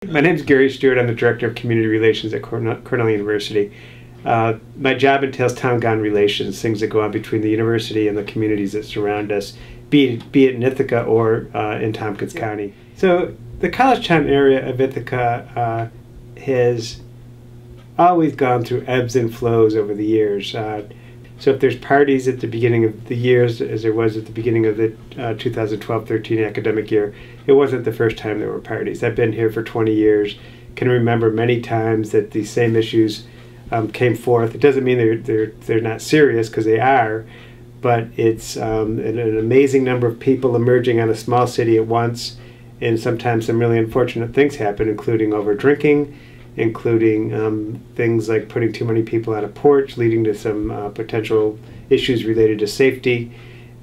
My name is Gary Stewart. I'm the Director of Community Relations at Cornell University. My job entails town-gown relations, things that go on between the university and the communities that surround us, be it in Ithaca or in Tompkins County. So the Collegetown area of Ithaca has always gone through ebbs and flows over the years. So if there's parties at the beginning of the years, as there was at the beginning of the 2012-13 academic year, it wasn't the first time there were parties. I've been here for 20 years, can remember many times that these same issues came forth. It doesn't mean they're not serious, because they are, but it's an amazing number of people emerging on a small city at once, and sometimes some really unfortunate things happen, including over drinking, including things like putting too many people on a porch, leading to some potential issues related to safety,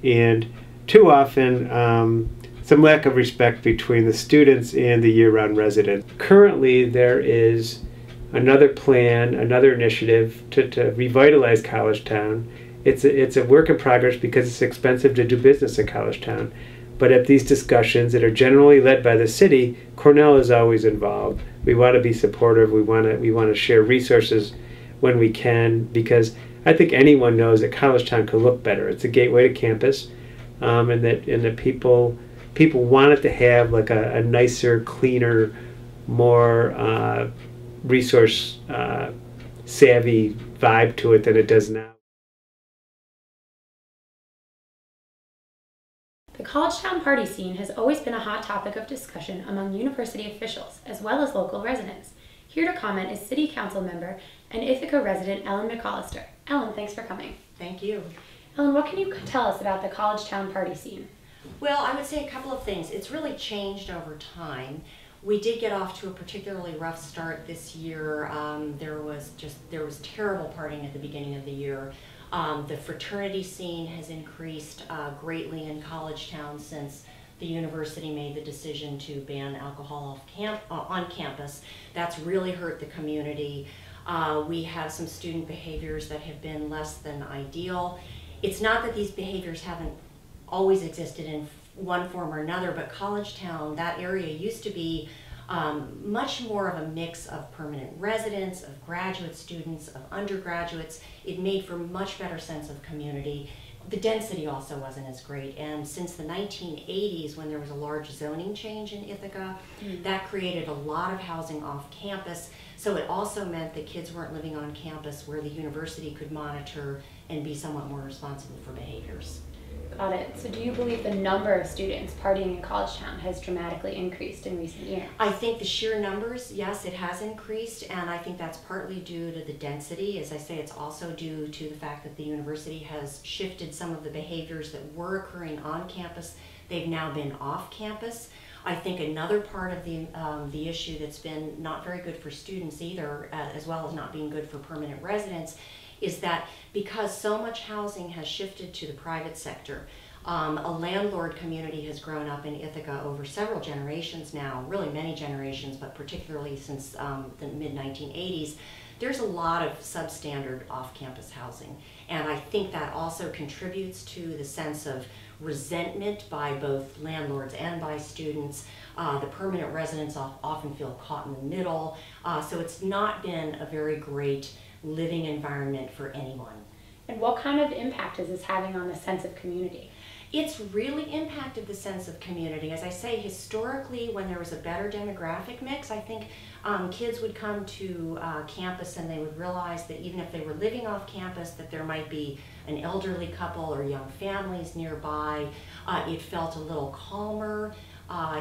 and too often some lack of respect between the students and the year-round residents. Currently, there is another plan, another initiative to revitalize Collegetown. It's a work in progress because it's expensive to do business in Collegetown. But at these discussions that are generally led by the city, Cornell is always involved. We want to be supportive. We want to share resources when we can, because I think anyone knows that Collegetown could look better. It's a gateway to campus, and that people want it to have like a nicer, cleaner, more resource savvy vibe to it than it does now. The Collegetown party scene has always been a hot topic of discussion among university officials as well as local residents. Here to comment is City Council member and Ithaca resident Ellen McAllister. Ellen, thanks for coming. Thank you. Ellen, what can you tell us about the Collegetown party scene? Well, I would say a couple of things. It's really changed over time. We did get off to a particularly rough start this year. There was terrible partying at the beginning of the year. The fraternity scene has increased greatly in Collegetown since the university made the decision to ban alcohol on campus. That's really hurt the community. We have some student behaviors that have been less than ideal. It's not that these behaviors haven't always existed in one form or another, but Collegetown, that area used to be much more of a mix of permanent residents, of graduate students, of undergraduates. It made for a much better sense of community. The density also wasn't as great, and since the 1980s, when there was a large zoning change in Ithaca, that created a lot of housing off campus. So it also meant that kids weren't living on campus where the university could monitor and be somewhat more responsible for behaviors. Got it. So do you believe the number of students partying in Collegetown has dramatically increased in recent years? I think the sheer numbers, yes, it has increased, and I think that's partly due to the density. As I say, it's also due to the fact that the university has shifted some of the behaviors that were occurring on campus. They've now been off campus. I think another part of the issue that's been not very good for students either, as well as not being good for permanent residents, is that because so much housing has shifted to the private sector, a landlord community has grown up in Ithaca over several generations now, really many generations, but particularly since the mid-1980s. There's a lot of substandard off-campus housing, and I think that also contributes to the sense of resentment by both landlords and by students. The permanent residents often feel caught in the middle, so it's not been a very great living environment for anyone. And what kind of impact is this having on the sense of community? It's really impacted the sense of community. As I say, historically, when there was a better demographic mix, I think kids would come to campus and they would realize that even if they were living off campus, that there might be an elderly couple or young families nearby. It felt a little calmer.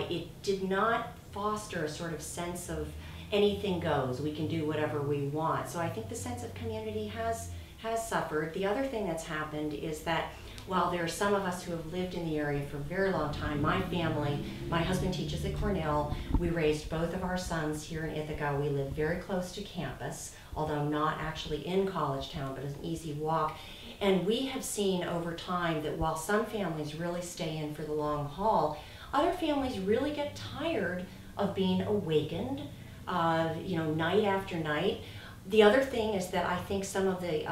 It did not foster a sort of sense of anything goes, we can do whatever we want. So I think the sense of community has suffered. The other thing that's happened is that while there are some of us who have lived in the area for a very long time, my family, my husband teaches at Cornell, we raised both of our sons here in Ithaca. We live very close to campus, although not actually in Collegetown, but an easy walk. And we have seen over time that while some families really stay in for the long haul, other families really get tired of being awakened night after night. The other thing is that I think some of the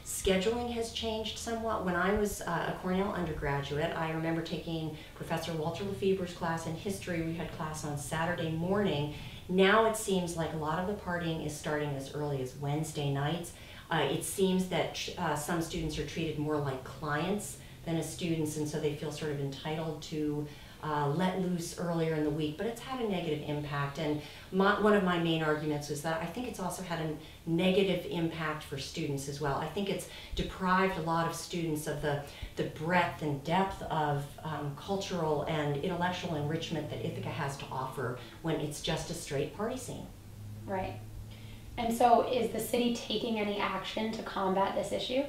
scheduling has changed somewhat. When I was a Cornell undergraduate, I remember taking Professor Walter Lefebvre's class in history. We had class on Saturday morning, Now it seems like a lot of the partying is starting as early as Wednesday nights. It seems that some students are treated more like clients than as students, and so they feel sort of entitled to let loose earlier in the week, but it's had a negative impact. And one of my main arguments was that I think it's also had a negative impact for students as well. I think it's deprived a lot of students of the breadth and depth of cultural and intellectual enrichment that Ithaca has to offer when it's just a straight party scene. Right. And so is the city taking any action to combat this issue?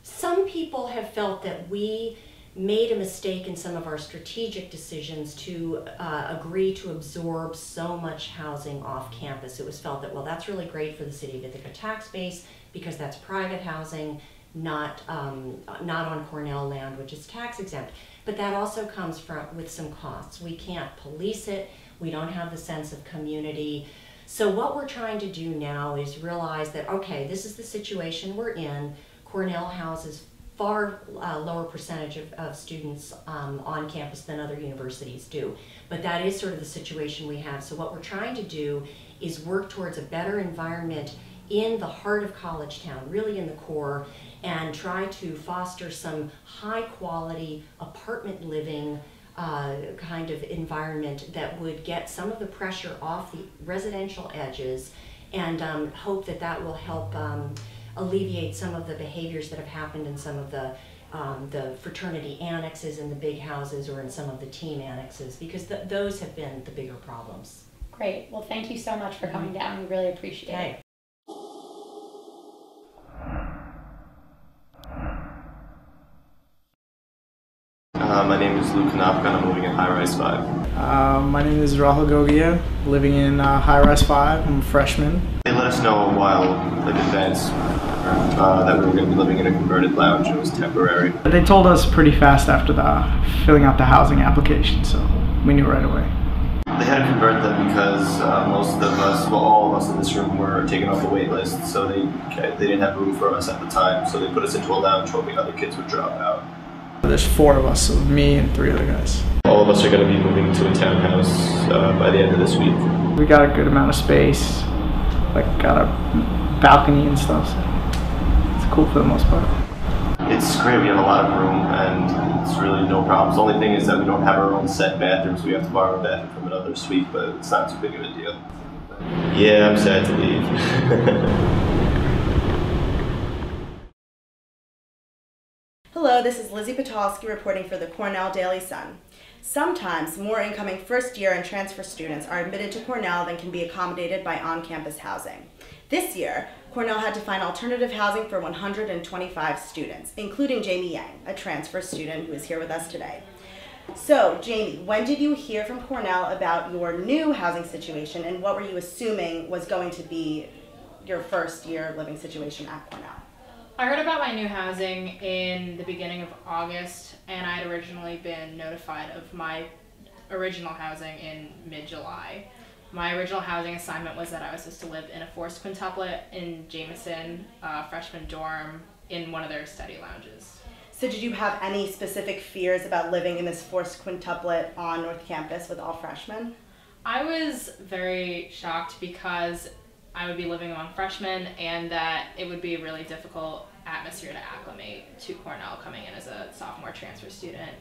Some people have felt that we made a mistake in some of our strategic decisions to agree to absorb so much housing off campus. It was felt that, well, that's really great for the city of Ithaca tax base because that's private housing, not on Cornell land, which is tax exempt. But that also comes with some costs. We can't police it. We don't have the sense of community. So what we're trying to do now is realize that, okay, this is the situation we're in. Cornell houses far lower percentage of students on campus than other universities do. But that is sort of the situation we have. So what we're trying to do is work towards a better environment in the heart of Collegetown, really in the core, and try to foster some high quality apartment living kind of environment that would get some of the pressure off the residential edges, and hope that that will help alleviate some of the behaviors that have happened in some of the fraternity annexes in the big houses or in some of the team annexes, because those have been the bigger problems. Great. Well, thank you so much for coming down. We really appreciate it. My name is Luke Knopka, and I'm living in High-Rise 5. My name is Rahul Gogia, living in High-Rise 5. I'm a freshman. They let us know a while in advance that we were going to be living in a converted lounge. It was temporary. They told us pretty fast after filling out the housing application, so we knew right away. They had to convert them because most of us, well, all of us in this room were taken off the wait list, so they didn't have room for us at the time, so they put us into a lounge hoping other kids would drop out. There's 4 of us, so me and 3 other guys. All of us are going to be moving to a townhouse by the end of this week. We got a good amount of space, like got a balcony and stuff, so it's cool for the most part. It's great, we have a lot of room and it's really no problems. The only thing is that we don't have our own set bathrooms. We have to borrow a bathroom from another suite, but it's not too big of a deal. Yeah, I'm sad to leave. Hello, this is Lizzie Patolsky reporting for the Cornell Daily Sun. Sometimes more incoming first-year and transfer students are admitted to Cornell than can be accommodated by on-campus housing. This year, Cornell had to find alternative housing for 125 students, including Jamie Yang, a transfer student who is here with us today. So, Jamie, when did you hear from Cornell about your new housing situation, and what were you assuming was going to be your first-year living situation at Cornell? I heard about my new housing in the beginning of August, and I had originally been notified of my original housing in mid-July. My original housing assignment was that I was supposed to live in a forced quintuplet in Jameson, freshman dorm, in one of their study lounges. So did you have any specific fears about living in this forced quintuplet on North Campus with all freshmen? I was very shocked because I would be living among freshmen and that it would be a really difficult atmosphere to acclimate to Cornell coming in as a sophomore transfer student.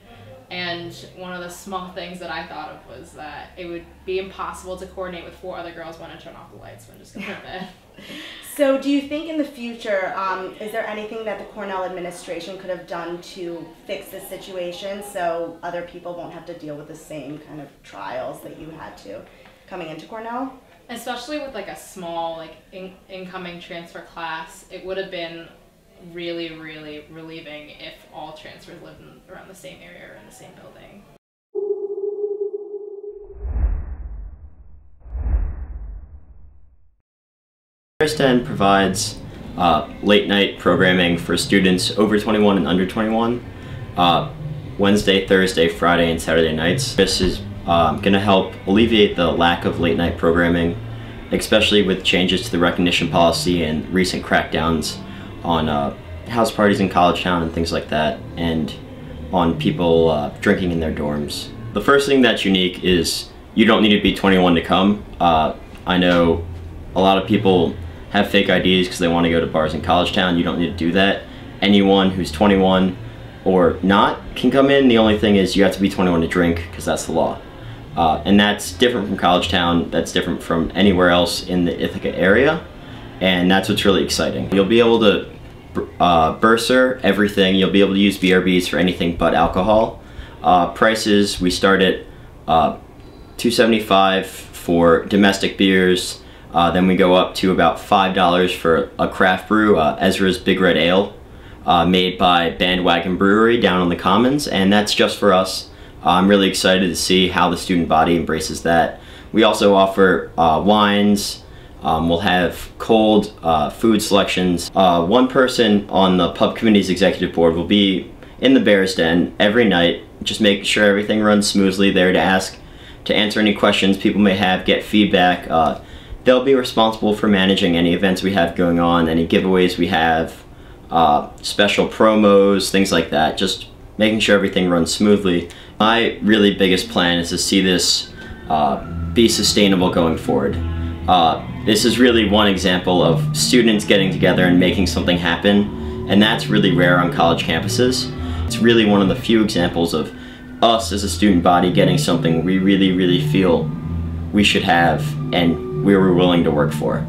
And one of the small things that I thought of was that it would be impossible to coordinate with 4 other girls when to turn off the lights when just going to bed. So do you think in the future, is there anything that the Cornell administration could have done to fix this situation so other people won't have to deal with the same kind of trials that you had to coming into Cornell? Especially with like a small incoming transfer class, it would have been really, really relieving if all transfers lived around the same area or in the same building. First End provides late night programming for students over 21 and under 21, Wednesday, Thursday, Friday, and Saturday nights. This is going to help alleviate the lack of late night programming, especially with changes to the recognition policy and recent crackdowns on house parties in Collegetown and things like that, and on people drinking in their dorms. The first thing that's unique is you don't need to be 21 to come. I know a lot of people have fake IDs because they want to go to bars in Collegetown. You don't need to do that. Anyone who's 21 or not can come in. The only thing is you have to be 21 to drink because that's the law. And that's different from Collegetown. That's different from anywhere else in the Ithaca area. And that's what's really exciting. You'll be able to bursar everything. You'll be able to use BRBs for anything but alcohol. Prices, we start at $2.75 for domestic beers. Then we go up to about $5 for a craft brew, Ezra's Big Red Ale, made by Bandwagon Brewery down on the Commons, and that's just for us. I'm really excited to see how the student body embraces that. We also offer wines. We'll have cold food selections. One person on the pub committee's executive board will be in the Bear's Den every night, just making sure everything runs smoothly, there to answer any questions people may have, get feedback. They'll be responsible for managing any events we have going on, any giveaways we have, special promos, things like that, just making sure everything runs smoothly. My really biggest plan is to see this be sustainable going forward. This is really one example of students getting together and making something happen, and that's really rare on college campuses. It's really one of the few examples of us as a student body getting something we really feel we should have and we were willing to work for.